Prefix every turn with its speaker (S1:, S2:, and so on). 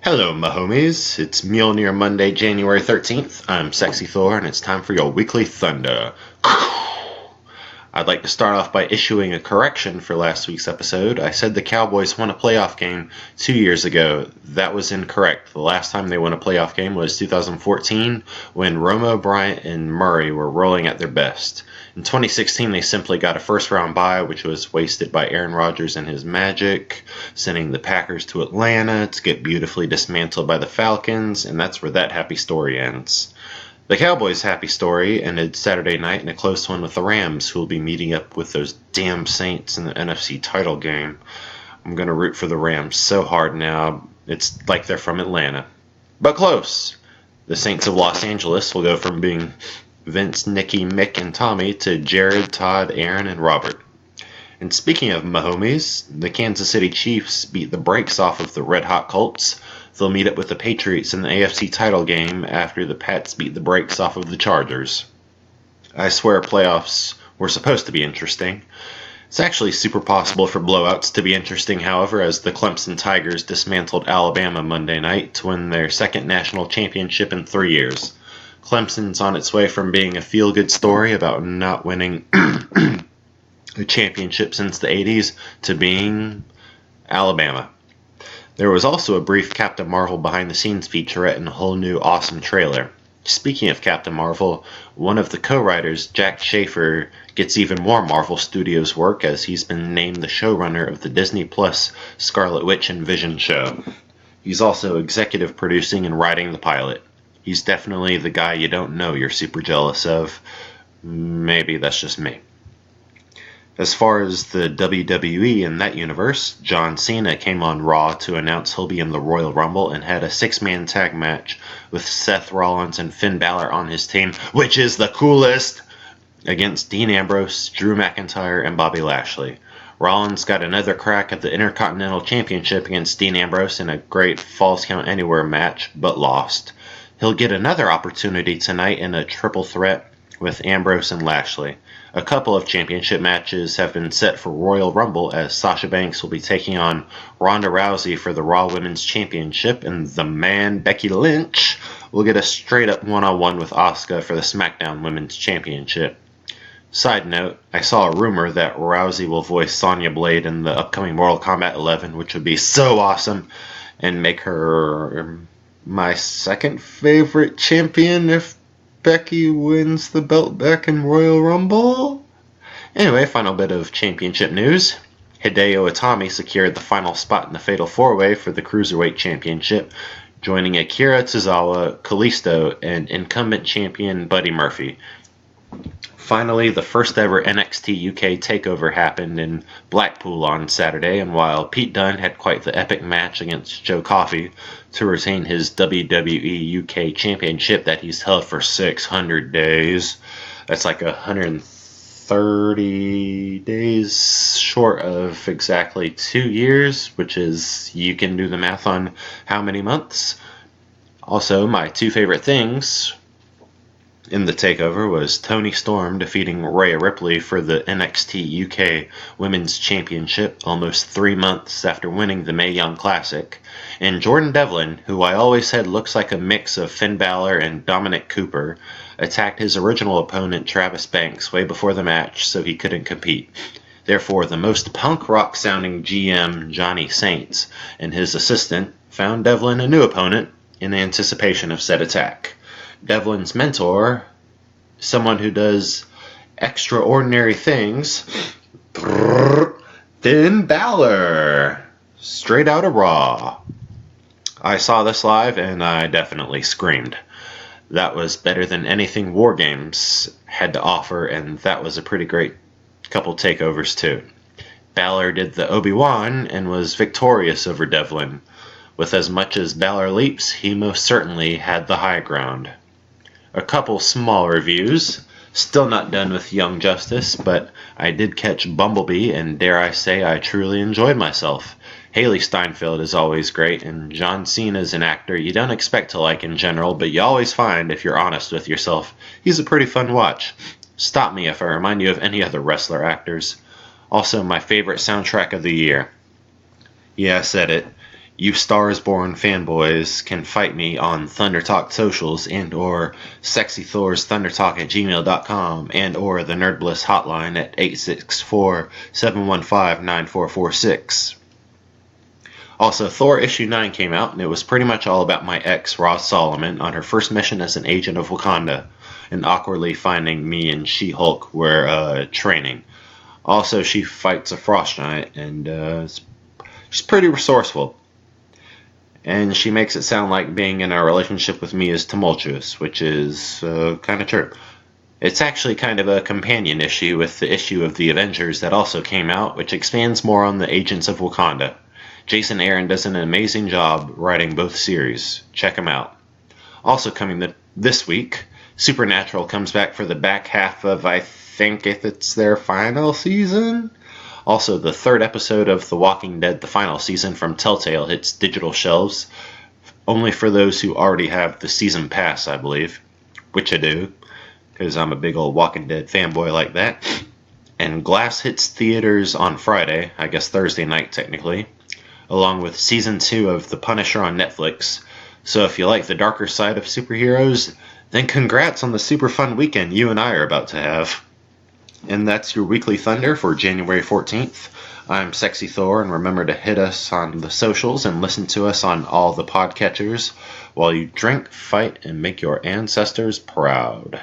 S1: Hello, my homies. It's Mjolnir Monday, January 13th. I'm Sexy Thor, and it's time for your weekly thunder. I'd like to start off by issuing a correction for last week's episode. I said the Cowboys won a playoff game 2 years ago. That was incorrect. The last time they won a playoff game was 2014, when Romo, Bryant, and Murray were rolling at their best. In 2016, they simply got a first-round bye, which was wasted by Aaron Rodgers and his magic, sending the Packers to Atlanta to get beautifully dismantled by the Falcons, and that's where that happy story ends. The Cowboys' happy story ended Saturday night in a close one with the Rams, who will be meeting up with those damn Saints in the NFC title game. I'm going to root for the Rams so hard now, it's like they're from Atlanta. But close. The Saints of Los Angeles will go from being Vince, Nicky, Mick, and Tommy to Jared, Todd, Aaron, and Robert. And speaking of my homies, the Kansas City Chiefs beat the brakes off of the Red Hot Colts. They'll meet up with the Patriots in the AFC title game after the Pats beat the brakes off of the Chargers. I swear playoffs were supposed to be interesting. It's actually super possible for blowouts to be interesting, however, as the Clemson Tigers dismantled Alabama Monday night to win their second national championship in 3 years. Clemson's on its way from being a feel-good story about not winning a championship since the 80s to being Alabama. There was also a brief Captain Marvel behind-the-scenes featurette and a whole new awesome trailer. Speaking of Captain Marvel, one of the co-writers, Jack Schaefer, gets even more Marvel Studios work as he's been named the showrunner of the Disney Plus Scarlet Witch and Vision show. He's also executive producing and writing the pilot. He's definitely the guy you don't know you're super jealous of. Maybe that's just me. As far as the WWE in that universe, John Cena came on Raw to announce he'll be in the Royal Rumble and had a 6-man tag match with Seth Rollins and Finn Balor on his team, which is the coolest, against Dean Ambrose, Drew McIntyre, and Bobby Lashley. Rollins got another crack at the Intercontinental Championship against Dean Ambrose in a great Falls Count Anywhere match, but lost. He'll get another opportunity tonight in a triple threat with Ambrose and Lashley. A couple of championship matches have been set for Royal Rumble, as Sasha Banks will be taking on Ronda Rousey for the Raw Women's Championship, and the man Becky Lynch will get a straight-up one-on-one with Asuka for the SmackDown Women's Championship. Side note, I saw a rumor that Rousey will voice Sonya Blade in the upcoming Mortal Kombat 11, which would be so awesome, and make her my second favorite champion if Becky wins the belt back in Royal Rumble. Anyway, final bit of championship news. Hideo Itami secured the final spot in the Fatal 4-Way for the Cruiserweight Championship, joining Akira Tozawa, Kalisto, and incumbent champion Buddy Murphy. Finally, the first ever NXT UK takeover happened in Blackpool on Saturday, and while Pete Dunne had quite the epic match against Joe Coffey to retain his WWE UK Championship that he's held for 600 days, that's like 130 days short of exactly 2 years, which is, you can do the math on how many months. Also, my two favorite things in the takeover was Toni Storm defeating Rhea Ripley for the NXT UK Women's Championship almost 3 months after winning the Mae Young Classic, and Jordan Devlin, who I always said looks like a mix of Finn Balor and Dominic Cooper, attacked his original opponent Travis Banks way before the match so he couldn't compete. Therefore, the most punk rock sounding GM, Johnny Saints, and his assistant found Devlin a new opponent in anticipation of said attack. Devlin's mentor, someone who does extraordinary things, Finn Balor, straight out of Raw. I saw this live and I definitely screamed. That was better than anything War Games had to offer, and that was a pretty great couple takeovers too. Balor did the Obi-Wan and was victorious over Devlin. With as much as Balor leaps, he most certainly had the high ground. A couple small reviews. Still not done with Young Justice, but I did catch Bumblebee, and dare I say I truly enjoyed myself. Haley Steinfeld is always great, and John Cena is an actor you don't expect to like in general, but you always find, if you're honest with yourself, he's a pretty fun watch. Stop me if I remind you of any other wrestler actors. Also, my favorite soundtrack of the year. Yeah, I said it. You Stars Born fanboys can fight me on Thunder Talk socials and or Sexy Thor's ThunderTalk@gmail.com and or the Nerd Bliss hotline at 864-715-9446. Also, Thor issue 9 came out, and it was pretty much all about my ex, Roz Solomon, on her first mission as an agent of Wakanda, and awkwardly finding me and She-Hulk were training. Also, she fights a frost giant, and she's pretty resourceful. And she makes it sound like being in a relationship with me is tumultuous, which is kind of true. It's actually kind of a companion issue with the issue of the Avengers that also came out, which expands more on the Agents of Wakanda. Jason Aaron does an amazing job writing both series. Check him out. Also coming this week, Supernatural comes back for the back half of, I think if it's their final season. Also, the third episode of The Walking Dead, the final season from Telltale, hits digital shelves, only for those who already have the season pass, I believe, which I do, because I'm a big old Walking Dead fanboy like that. And Glass hits theaters on Friday, I guess Thursday night technically, along with Season 2 of The Punisher on Netflix. So if you like the darker side of superheroes, then congrats on the super fun weekend you and I are about to have. And that's your Weekly Thunder for January 14th. I'm Sexy Thor, and remember to hit us on the socials and listen to us on all the podcatchers while you drink, fight, and make your ancestors proud.